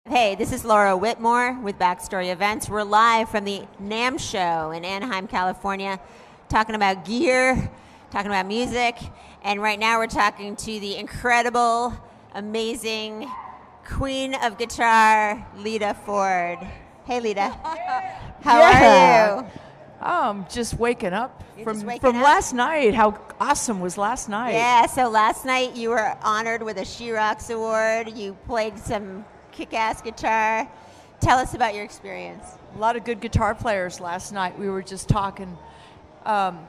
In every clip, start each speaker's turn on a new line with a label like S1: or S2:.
S1: Hey, this is Laura Whitmore with BackStory Events. We're live from the NAMM show in Anaheim, California, talking about gear, talking about music, and right now we're talking to the incredible, amazing queen of guitar, Lita Ford. Hey, Lita. How are you?
S2: Just waking up from
S1: waking up?
S2: last night. How awesome was last night?
S1: Yeah, so last night you were honored with a She Rocks Award. You played some kick-ass guitar. Tell us about your experience.
S2: A lot of good guitar players last night. We were just talking. To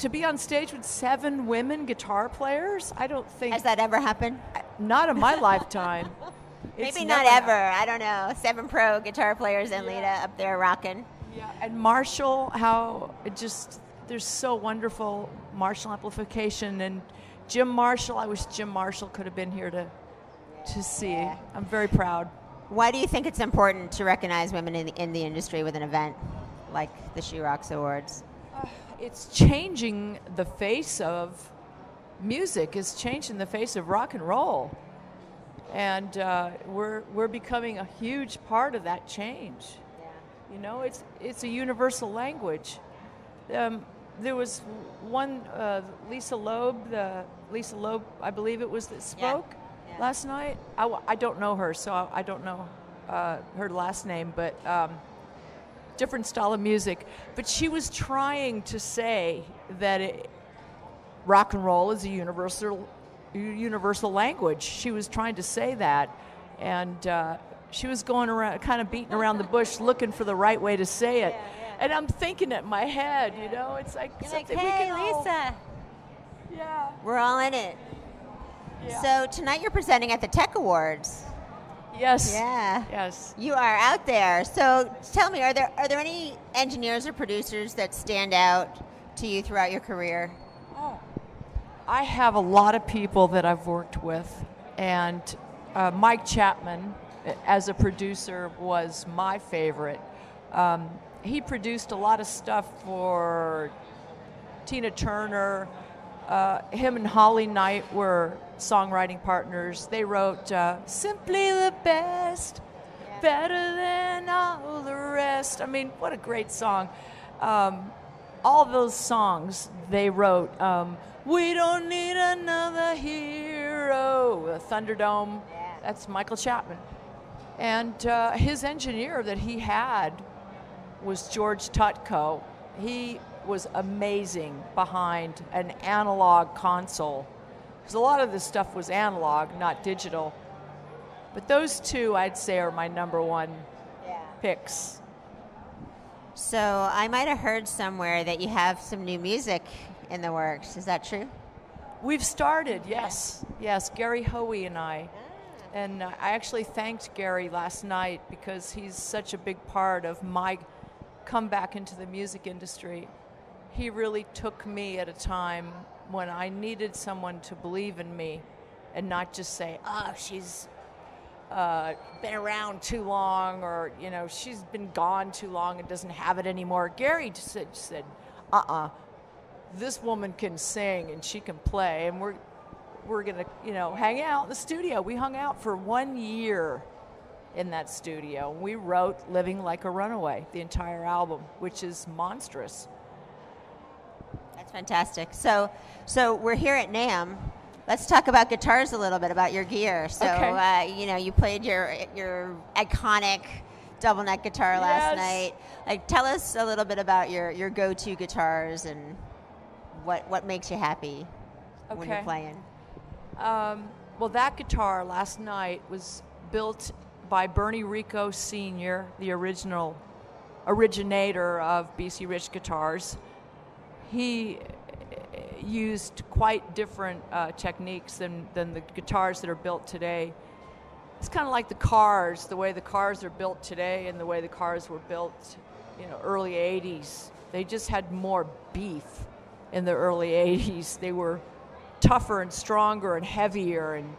S2: be on stage with 7 women guitar players, I don't think...
S1: Has that ever happened?
S2: Not in my lifetime.
S1: Maybe not ever. I don't know. 7 pro guitar players and Lita up there rocking.
S2: Yeah, and Marshall, they're so wonderful. Marshall amplification and Jim Marshall. I wish Jim Marshall could have been here to see.
S1: Yeah.
S2: I'm very proud.
S1: Why do you think it's important to recognize women in the industry with an event like the She Rocks Awards?
S2: It's changing the face of music. It's changing the face of rock and roll. And we're becoming a huge part of that change.
S1: Yeah.
S2: You know, it's a universal language. There was one, Lisa Loeb, I believe it was, that spoke last night. I don't know her, so I don't know her last name, but different style of music. But she was trying to say that rock and roll is a universal language. She was trying to say that, and she was going around, kind of beating around the bush, looking for the right way to say it.
S1: Yeah.
S2: And I'm thinking it in my head, you know, it's like
S1: You're
S2: something
S1: like, hey,
S2: we can
S1: Lisa.
S2: Yeah.
S1: We're all in it.
S2: Yeah.
S1: So tonight you're presenting at the Tech Awards.
S2: Yes.
S1: Yeah.
S2: Yes.
S1: You are out there. So tell me, are there any engineers or producers that stand out to you throughout your career?
S2: Oh. I have a lot of people that I've worked with, and Mike Chapman, as a producer, was my favorite. He produced a lot of stuff for Tina Turner. Him and Holly Knight were songwriting partners. They wrote Simply the Best, Better Than All the Rest. I mean, what a great song. All those songs they wrote. We Don't Need Another Hero, Thunderdome.
S1: Yeah.
S2: That's Michael Chapman. And his engineer that he had was George Tutko. He was amazing behind an analog console, because a lot of this stuff was analog, not digital. But those two, I'd say, are my number one picks.
S1: So I might have heard somewhere that you have some new music in the works. Is that true?
S2: We've started, yes. Yes, Gary Hoey and I. And I actually thanked Gary last night because he's such a big part of my comeback into the music industry. He really took me at a time when I needed someone to believe in me and not just say, she's been around too long, or, you know, she's been gone too long and doesn't have it anymore. Gary just said, this woman can sing and she can play, and we're going to, you know, hang out in the studio. We hung out for 1 year in that studio. We wrote Living Like a Runaway, the entire album, which is monstrous.
S1: That's fantastic. So we're here at NAMM. Let's talk about guitars a little bit, about your gear. So,
S2: okay.
S1: You know, you played your iconic double neck guitar last night. Like, tell us a little bit about your go-to guitars and what makes you happy when you're playing.
S2: Well, that guitar last night was built by Bernie Rico Sr., the originator of BC Rich guitars. He used quite different techniques than the guitars that are built today. It's kind of like the cars, the way the cars are built today and the way the cars were built, you know, early 80s. They just had more beef in the early 80s. They were tougher and stronger and heavier, and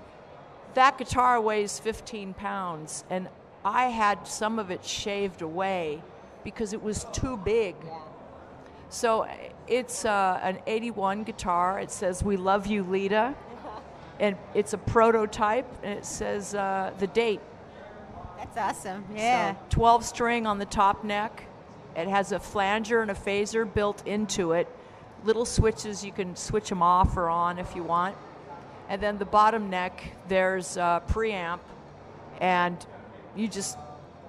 S2: that guitar weighs 15 pounds, and I had some of it shaved away because it was too big.
S1: Yeah.
S2: So it's an 81 guitar. It says, "We love you, Lita." And it's a prototype, and it says the date,
S1: That's awesome. Yeah.
S2: So 12 string on the top neck. It has a flanger and a phaser built into it. Little switches, you can switch them off or on if you want. And then the bottom neck, there's a preamp, and you just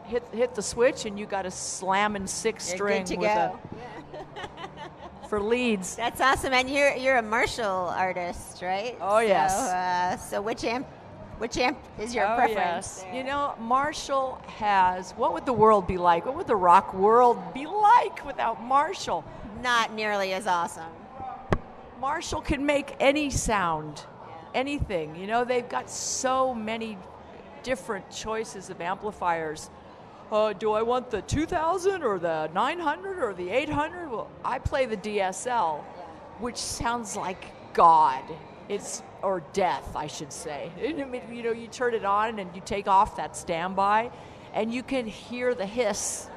S2: hit the switch, and you got a slamming 6-string for leads.
S1: That's awesome, and you're a Marshall artist, right?
S2: Oh yes.
S1: So which amp is your preference?
S2: Yes.
S1: There?
S2: You know, Marshall has. What would the world be like? What would the rock world be like without Marshall?
S1: Not nearly as awesome.
S2: Marshall can make any sound, anything. You know, they've got so many different choices of amplifiers. Do I want the 2000 or the 900 or the 800? Well, I play the DSL, which sounds like God. Or death, I should say. You know, you turn it on and you take off that standby, and you can hear the hiss.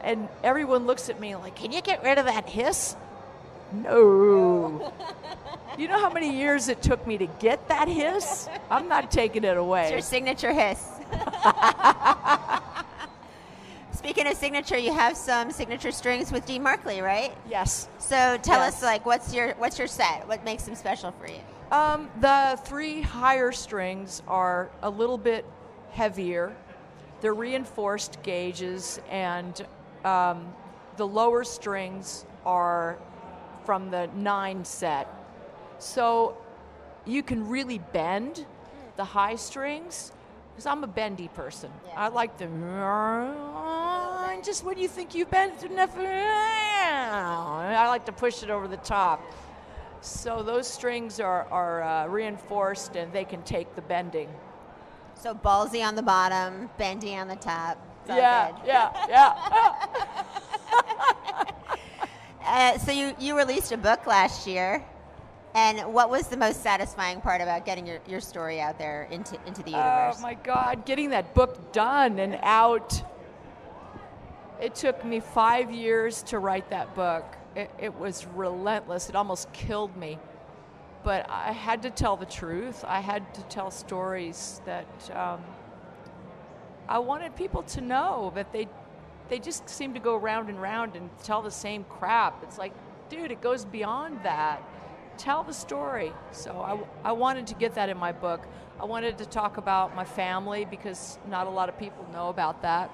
S2: And everyone looks at me like, can you get rid of that hiss? No. You know how many years it took me to get that hiss? I'm not taking it away.
S1: It's your signature hiss. Speaking of signature, you have some signature strings with G. Markley, right?
S2: Yes.
S1: So tell us, like, what's your set? What makes them special for you?
S2: The 3 higher strings are a little bit heavier. They're reinforced gauges, and the lower strings are from the 9 set. So you can really bend the high strings, because I'm a bendy person. I like the, just when you think you've bent enough, I like to push it over the top. So those strings are reinforced, and they can take the bending.
S1: So ballsy on the bottom, bendy on the top.
S2: Yeah.
S1: So you released a book last year, and what was the most satisfying part about getting your story out there into the universe?
S2: Oh my God, getting that book done and out. It took me 5 years to write that book. It was relentless. It almost killed me. But I had to tell the truth. I had to tell stories that I wanted people to know, that they just seem to go round and round and tell the same crap. It's like, dude, it goes beyond that. Tell the story. So I wanted to get that in my book. I wanted to talk about my family, because not a lot of people know about that.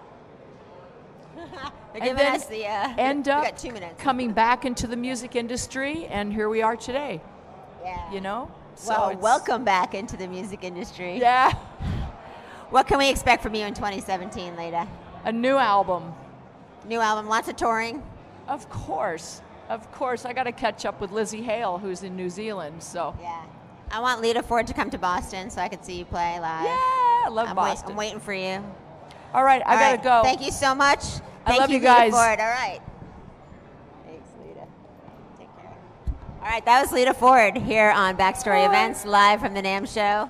S1: They're giving us the
S2: end
S1: we
S2: up
S1: got 2 minutes.
S2: coming back into the music industry, and here we are today.
S1: Yeah.
S2: You know?
S1: Well, welcome back into the music industry.
S2: Yeah.
S1: What can we expect from you in 2017, Lita?
S2: A new album.
S1: New album, lots of touring?
S2: Of course. I got to catch up with Lizzie Hale, who's in New Zealand, so.
S1: Yeah. I want Lita Ford to come to Boston so I could see you play live.
S2: Yeah, I love Boston.
S1: I'm waiting for you.
S2: All right, I got to go.
S1: Thank you so much.
S2: I love you
S1: Lita
S2: guys.
S1: Ford. All right. Thanks, Lita. Take care. All right, that was Lita Ford here on BackStory Events, live from the NAMM show.